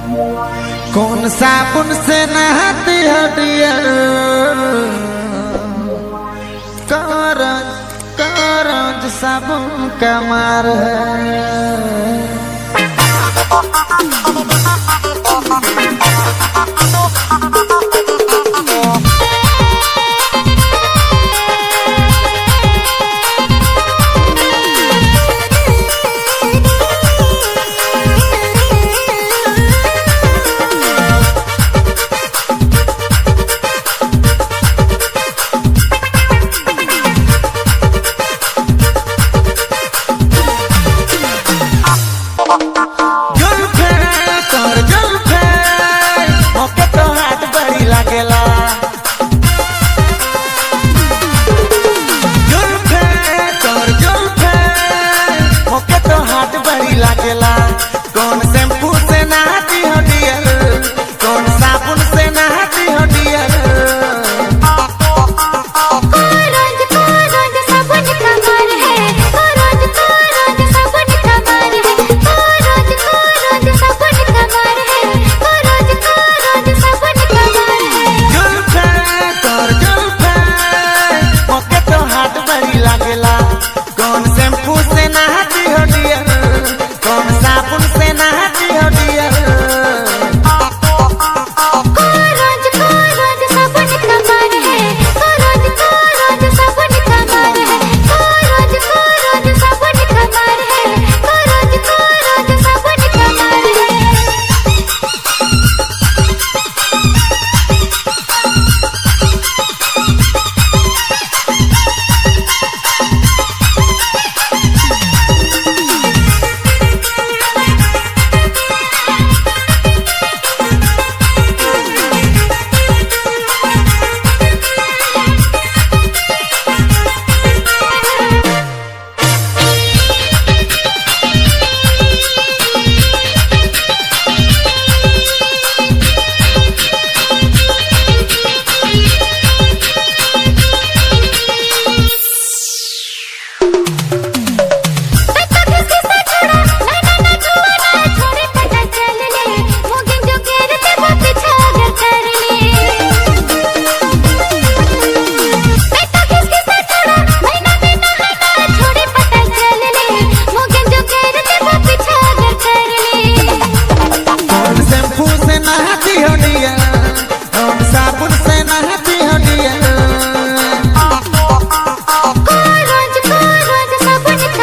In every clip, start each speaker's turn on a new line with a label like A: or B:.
A: कौन साबुन से नहाती हो डियर, करंज साबुन का मार है। कौन शैम्पू से नहाती हो डियर, कौन साबुन से नहाती हो डियर।
B: करंज साबुन का मार है, करंज साबुन का मार है, करंज साबुन का मार है, करंज साबुन का मार है।
A: जुल्फे मोके तो हाथ बड़ी लागेला। कौन शैम्पू से नहाती हो डियर, कौन साबुन से नहाती हो डियर।
B: करंज साबुन का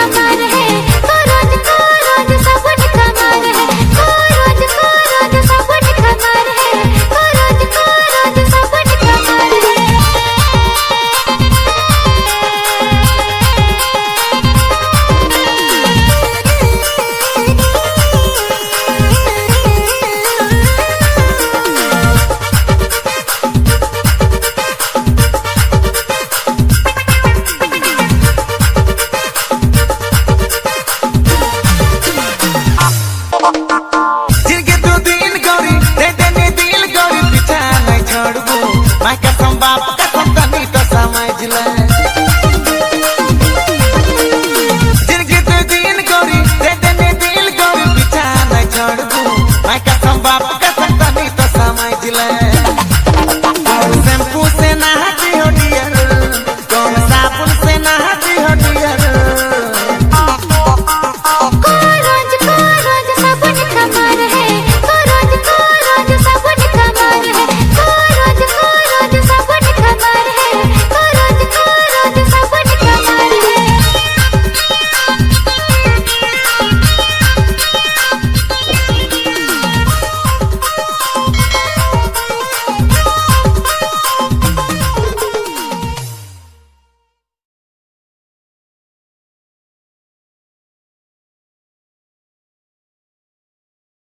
B: मार है, करंज साबुन का मार है, करंज साबुन का मार है, करंज साबुन का मार है।
A: मैं कसम बाप